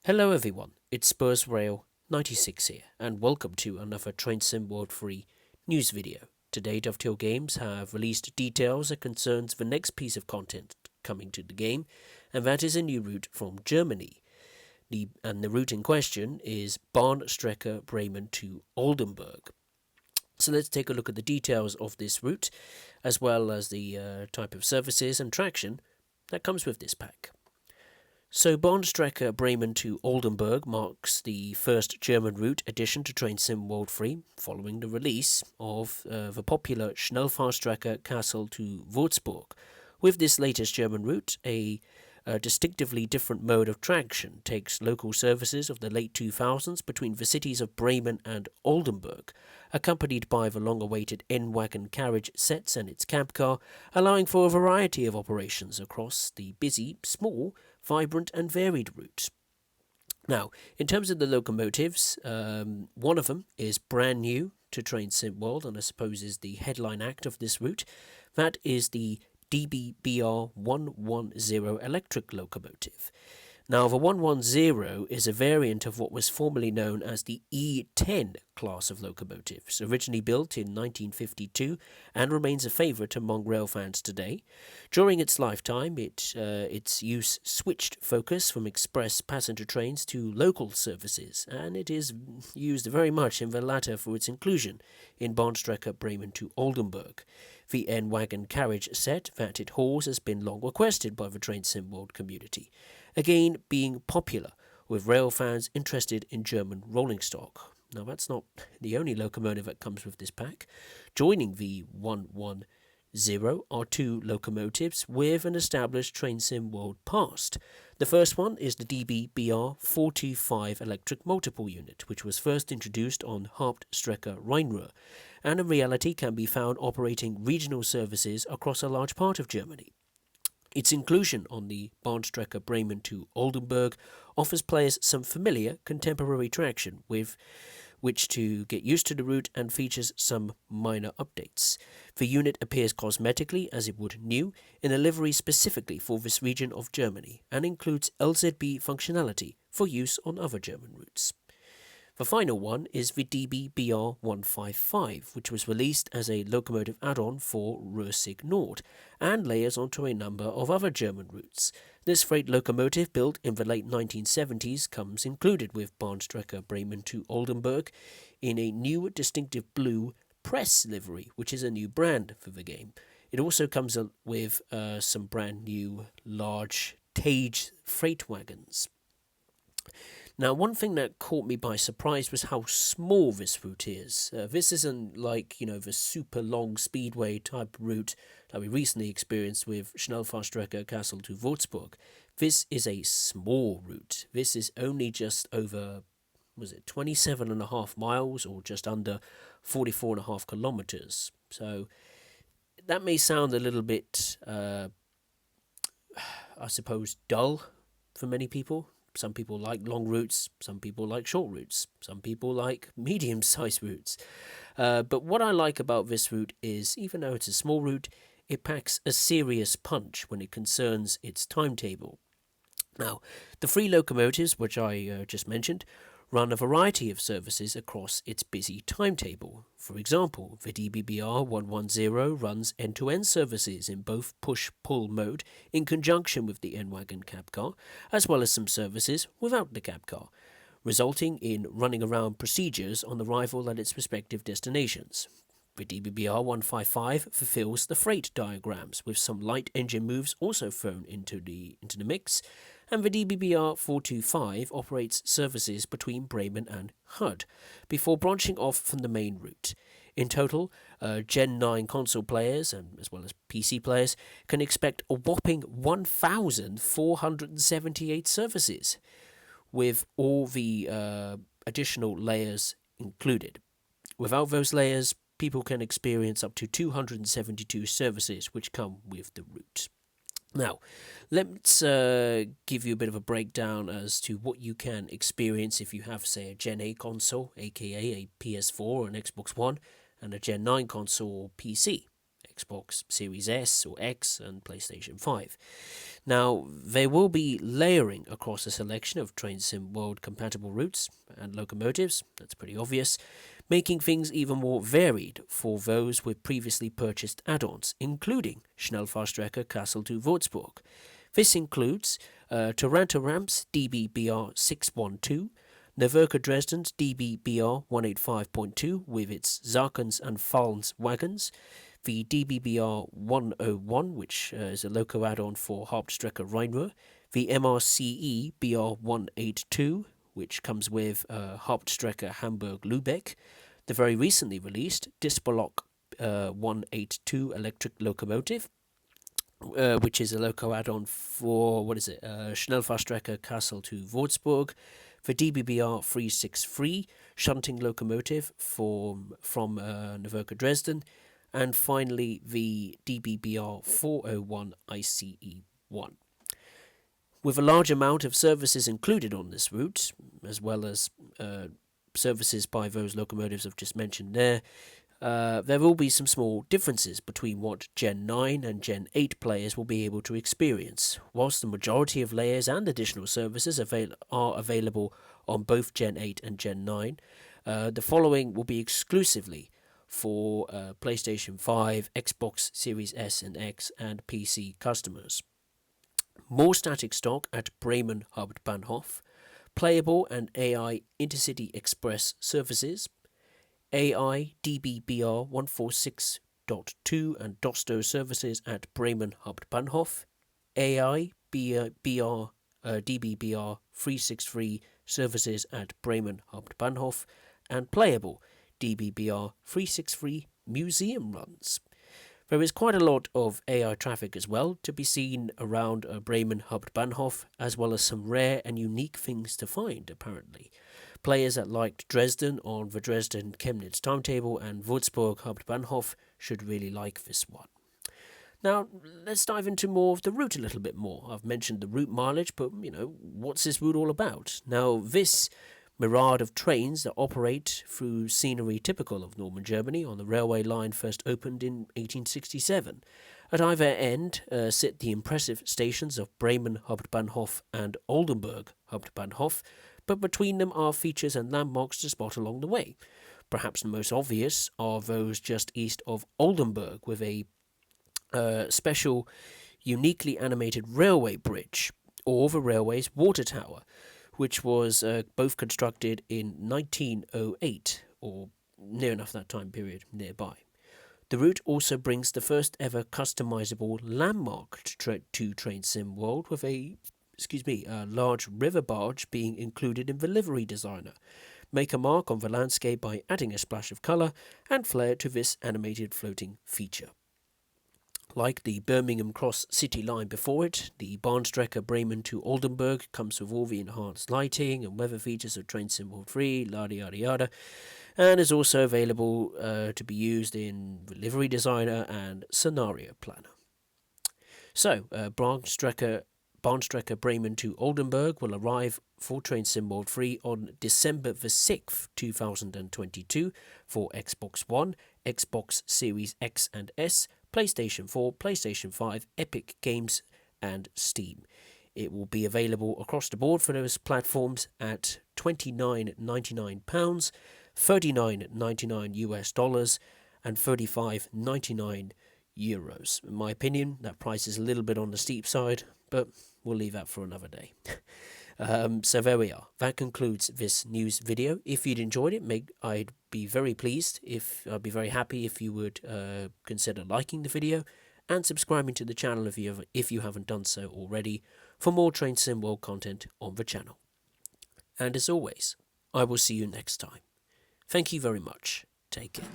Hello everyone, it's Spurs Rail 96 here, and welcome to another Train Sim World Free news video. Today Dovetail Games have released details that concerns the next piece of content coming to the game, and that is a new route from Germany. The route in question is Bahnstrecke Bremen to Oldenburg. So let's take a look at the details of this route, as well as the type of services and traction that comes with this pack. So Bahnstrecke Bremen to Oldenburg marks the first German route addition to Train Sim World Free, following the release of the popular Schnellfahrstrecke Kassel to Würzburg. With this latest German route, a distinctively different mode of traction takes local services of the late 2000s between the cities of Bremen and Oldenburg, accompanied by the long-awaited N-Wagon carriage sets and its cab car, allowing for a variety of operations across the busy, small, vibrant and varied route. Now, in terms of the locomotives, one of them is brand new to Train Sim World, and I suppose is the headline act of this route. That is the DBBR 110 electric locomotive. Now, the 110 is a variant of what was formerly known as the E10 class of locomotives, originally built in 1952 and remains a favourite among rail fans today. During its lifetime, its use switched focus from express passenger trains to local services, and it is used very much in the latter for its inclusion in Bahnstrecke Bremen to Oldenburg. The N-Wagon carriage set that it hauls has been long requested by the Train Sim World community, again being popular with rail fans interested in German rolling stock. Now, that's not the only locomotive that comes with this pack. Joining the 110 are two locomotives with an established Train Sim World past. The first one is the DBBR 425 electric multiple unit, which was first introduced on Hauptstrecke Rheinruhr, and in reality can be found operating regional services across a large part of Germany. Its inclusion on the Bahnstrecke Bremen to Oldenburg offers players some familiar contemporary traction with which to get used to the route, and features some minor updates. The unit appears cosmetically as it would new in a livery specifically for this region of Germany, and includes LZB functionality for use on other German routes. The final one is the DB-BR 155, which was released as a locomotive add-on for Ruhr-Sieg Nord, and layers onto a number of other German routes. This freight locomotive, built in the late 1970s, comes included with Bahnstrecke Bremen to Oldenburg in a new distinctive blue press livery, which is a new brand for the game. It also comes with some brand new large Tage freight wagons. Now, one thing that caught me by surprise was how small this route is. This isn't like, the super long speedway type route that we recently experienced with Schnellfahrstrecke Kassel to Würzburg. This is a small route. This is only just over, 27.5 miles, or just under 44.5 kilometers. So that may sound a little bit, I suppose, dull for many people. Some people like long routes, some people like short routes, some people like medium-sized routes. But what I like about this route is, even though it's a small route, it packs a serious punch when it concerns its timetable. Now, the three locomotives, which I just mentioned, run a variety of services across its busy timetable. For example, the DBBR 110 runs end-to-end services in both push-pull mode in conjunction with the N-Wagon cab car, as well as some services without the cab car, resulting in running around procedures on arrival at its respective destinations. The DBBR 155 fulfills the freight diagrams, with some light engine moves also thrown into the mix, and the DBBR 425 operates services between Bremen and Hud, before branching off from the main route. In total, Gen 9 console players, and as well as PC players, can expect a whopping 1,478 services, with all the additional layers included. Without those layers, people can experience up to 272 services which come with the route. Now, let's give you a bit of a breakdown as to what you can experience if you have, say, a Gen 8 console, aka a PS4 or an Xbox One, and a Gen 9 console or PC, Xbox Series S or X, and PlayStation 5. Now, they will be layering across a selection of Train Sim World compatible routes and locomotives, that's pretty obvious, making things even more varied for those with previously purchased add-ons, including Schnellfahrstrecke Kassel to Würzburg. This includes Taranto Ramps DBBR 612, Nürburgring Dresden's DBBR 185.2 with its Sarkens and Pfalz wagons, the DBBR 101, which is a loco add-on for Hauptstrecke Rheinruhr, the MRCE BR 182, which comes with Hauptstrecke Hamburg-Lübeck, the very recently released Dispolok 182 electric locomotive, which is a loco add-on for, Schnellfahrstrecke Kassel to Würzburg, the DBBR 363 shunting locomotive from Nürburgring Dresden, and finally the DBBR 401 ICE-1. With a large amount of services included on this route, as well as services by those locomotives I've just mentioned there will be some small differences between what Gen 9 and Gen 8 players will be able to experience. Whilst the majority of layers and additional services are available on both Gen 8 and Gen 9, the following will be exclusively for PlayStation 5, Xbox Series S and X, and PC customers. More static stock at Bremen Hauptbahnhof, playable and AI Intercity Express services, AI DBBR 146.2 and Dosto services at Bremen Hauptbahnhof, AI DBBR 363 services at Bremen Hauptbahnhof, and playable DBBR 363 museum runs. There is quite a lot of AI traffic as well to be seen around Bremen Hauptbahnhof, as well as some rare and unique things to find, apparently. Players that liked Dresden on the Dresden-Chemnitz timetable and Würzburg Hauptbahnhof should really like this one. Now, let's dive into more of the route a little bit more. I've mentioned the route mileage, but, what's this route all about? Now, this myriad of trains that operate through scenery typical of Northern Germany on the railway line first opened in 1867. At either end sit the impressive stations of Bremen Hauptbahnhof and Oldenburg Hauptbahnhof, but between them are features and landmarks to spot along the way. Perhaps the most obvious are those just east of Oldenburg, with a special, uniquely animated railway bridge, or the railway's water tower, which was both constructed in 1908, or near enough that time period nearby. The route also brings the first ever customizable landmark to Train Sim World, with a large river barge being included in the livery designer. Make a mark on the landscape by adding a splash of colour and flair to this animated floating feature. Like the Birmingham Cross City line before it, the Bahnstrecke Bremen to Oldenburg comes with all the enhanced lighting and weather features of Train Sim World 3, yada yada yada, and is also available to be used in the livery designer and scenario planner. So, Bahnstrecke Bremen to Oldenburg will arrive for Train Sim World 3 on December the 6th, 2022 for Xbox One, Xbox Series X and S, PlayStation 4, PlayStation 5, Epic Games, and Steam. It will be available across the board for those platforms at £29.99, $39.99 US, and €35.99. In my opinion, that price is a little bit on the steep side, but we'll leave that for another day. So there we are. That concludes this news video. If you'd enjoyed it, I'd be very happy if you would consider liking the video and subscribing to the channel if you haven't done so already for more Train Sim World content on the channel. And as always, I will see you next time. Thank you very much. Take care.